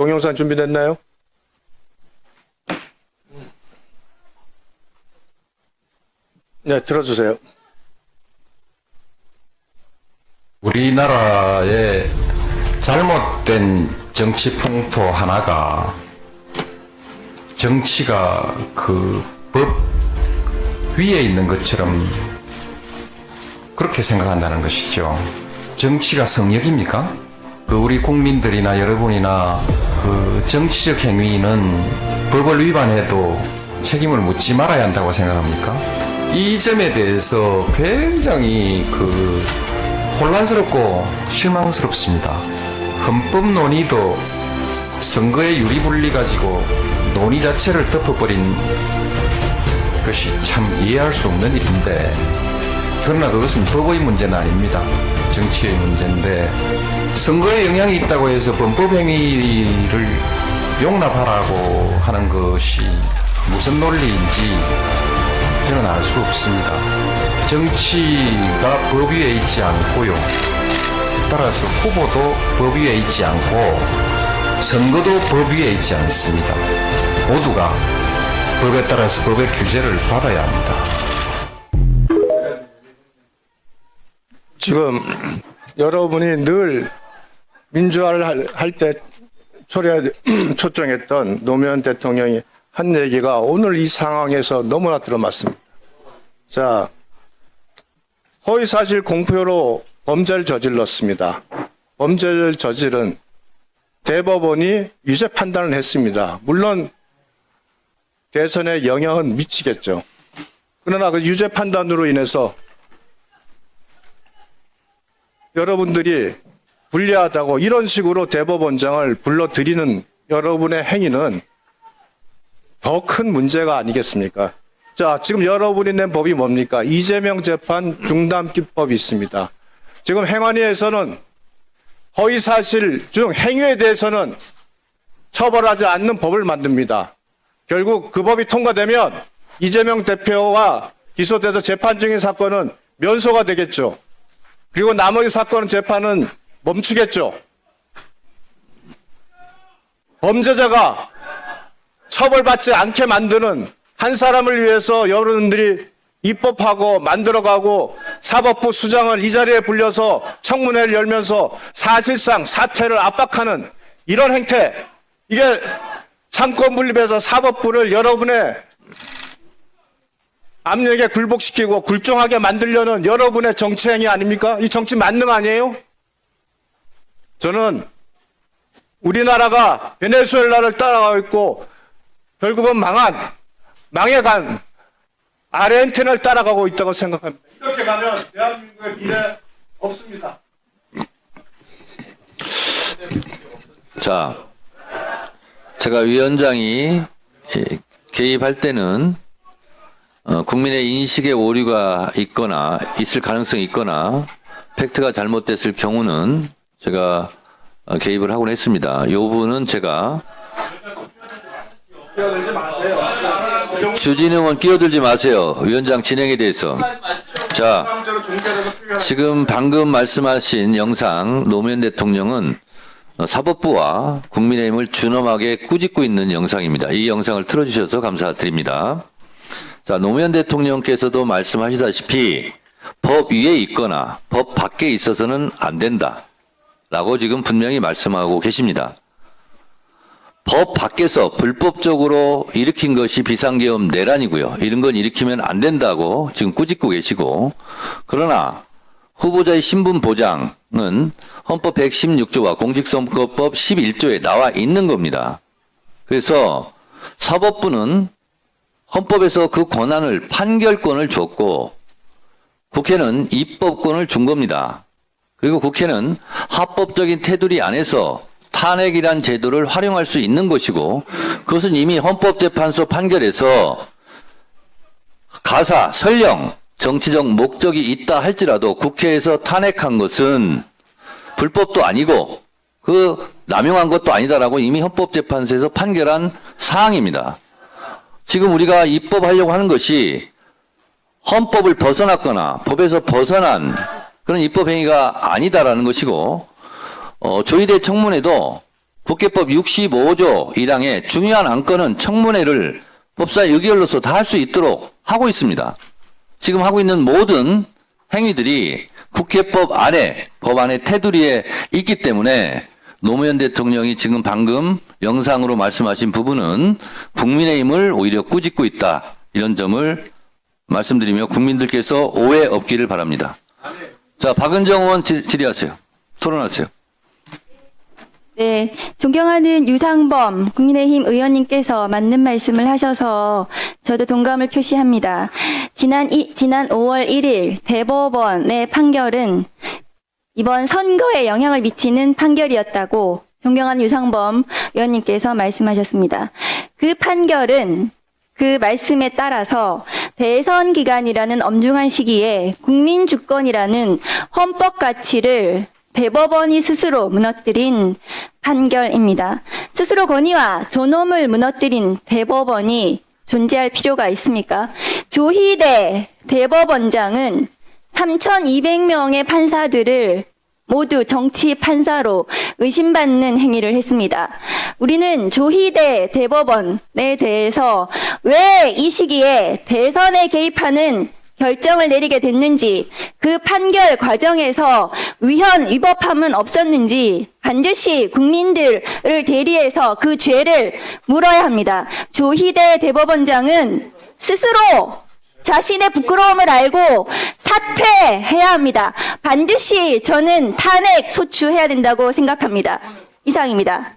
동영상 준비됐나요? 네, 들어주세요. 우리나라의 잘못된 정치 풍토 하나가 정치가 그 법 위에 있는 것처럼 그렇게 생각한다는 것이죠. 정치가 성역입니까? 그 우리 국민들이나 여러분이나 그 정치적 행위는 법을 위반해도 책임을 묻지 말아야 한다고 생각합니까? 이 점에 대해서 굉장히 그 혼란스럽고 실망스럽습니다. 헌법 논의도 선거의 유리분리 가지고 논의 자체를 덮어버린 것이 참 이해할 수 없는 일인데, 그러나 그것은 법의 문제는 아닙니다. 정치의 문제인데, 선거에 영향이 있다고 해서 범법행위를 용납하라고 하는 것이 무슨 논리인지 저는 알 수 없습니다. 정치가 법 위에 있지 않고요. 따라서 후보도 법 위에 있지 않고 선거도 법 위에 있지 않습니다. 모두가 법에 따라서 법의 규제를 받아야 합니다. 지금 여러분이 늘 민주화를 할 때 초청했던 노무현 대통령이 한 얘기가 오늘 이 상황에서 너무나 들어맞습니다. 자, 허위사실 공표로 범죄를 저질렀습니다. 범죄를 저지른 대법원이 유죄 판단을 했습니다. 물론 대선에 영향은 미치겠죠. 그러나 그 유죄 판단으로 인해서 여러분들이 불리하다고 이런 식으로 대법원장을 불러들이는 여러분의 행위는 더 큰 문제가 아니겠습니까? 자, 지금 여러분이 낸 법이 뭡니까? 이재명 재판 중단기법이 있습니다. 지금 행안위에서는 허위사실 중 행위에 대해서는 처벌하지 않는 법을 만듭니다. 결국 그 법이 통과되면 이재명 대표가 기소돼서 재판 중인 사건은 면소가 되겠죠. 그리고 나머지 사건 재판은 멈추겠죠. 범죄자가 처벌받지 않게 만드는 한 사람을 위해서 여러분들이 입법하고 만들어가고 사법부 수장을 이 자리에 불려서 청문회를 열면서 사실상 사퇴를 압박하는 이런 행태, 이게 상권 분립해서 사법부를 여러분의 압력에 굴복시키고 굴종하게 만들려는 여러분의 정치행위 아닙니까? 이 정치 만능 아니에요? 저는 우리나라가 베네수엘라를 따라가고 있고 결국은 망해간 아르헨티나를 따라가고 있다고 생각합니다. 이렇게 가면 대한민국의 미래 없습니다. 자, 제가 위원장이 개입할 때는 국민의 인식의 오류가 있거나 있을 가능성이 있거나 팩트가 잘못됐을 경우는 제가 개입을 하곤 했습니다. 이 부분은 제가 주진우 의원 끼어들지 마세요. 위원장 진행에 대해서. 자, 지금 방금 말씀하신 영상 노무현 대통령은 사법부와 국민의힘을 준엄하게 꾸짖고 있는 영상입니다. 이 영상을 틀어주셔서 감사드립니다. 자, 노무현 대통령께서도 말씀하시다시피 법 위에 있거나 법 밖에 있어서는 안 된다 라고 지금 분명히 말씀하고 계십니다. 법 밖에서 불법적으로 일으킨 것이 비상계엄 내란이고요. 이런 건 일으키면 안 된다고 지금 꾸짖고 계시고, 그러나 후보자의 신분 보장은 헌법 116조와 공직선거법 11조에 나와 있는 겁니다. 그래서 사법부는 헌법에서 그 권한을 판결권을 줬고 국회는 입법권을 준 겁니다. 그리고 국회는 합법적인 테두리 안에서 탄핵이란 제도를 활용할 수 있는 것이고, 그것은 이미 헌법재판소 판결에서 가사, 설령 정치적 목적이 있다 할지라도 국회에서 탄핵한 것은 불법도 아니고 그 남용한 것도 아니다라고 이미 헌법재판소에서 판결한 사항입니다. 지금 우리가 입법하려고 하는 것이 헌법을 벗어났거나 법에서 벗어난 그런 입법행위가 아니다라는 것이고, 조의대 청문회도 국회법 65조 1항의 중요한 안건은 청문회를 법사위 의결로서 다 할 수 있도록 하고 있습니다. 지금 하고 있는 모든 행위들이 국회법 안에 법안의 테두리에 있기 때문에 노무현 대통령이 지금 방금 영상으로 말씀하신 부분은 국민의힘을 오히려 꾸짖고 있다. 이런 점을 말씀드리며 국민들께서 오해 없기를 바랍니다. 자, 박은정 의원 질의하세요. 토론하세요. 네, 존경하는 유상범 국민의힘 의원님께서 맞는 말씀을 하셔서 저도 동감을 표시합니다. 지난 5월 1일 대법원의 판결은 이번 선거에 영향을 미치는 판결이었다고 존경하는 유상범 의원님께서 말씀하셨습니다. 그 판결은 그 말씀에 따라서 대선 기간이라는 엄중한 시기에 국민 주권이라는 헌법 가치를 대법원이 스스로 무너뜨린 판결입니다. 스스로 권위와 존엄을 무너뜨린 대법원이 존재할 필요가 있습니까? 조희대 대법원장은 3,200명의 판사들을 모두 정치 판사로 의심받는 행위를 했습니다. 우리는 조희대 대법원에 대해서 왜 이 시기에 대선에 개입하는 결정을 내리게 됐는지, 그 판결 과정에서 위헌 위법함은 없었는지 반드시 국민들을 대리해서 그 죄를 물어야 합니다. 조희대 대법원장은 스스로 자신의 부끄러움을 알고 사퇴해야 합니다. 반드시 저는 탄핵 소추해야 된다고 생각합니다. 이상입니다.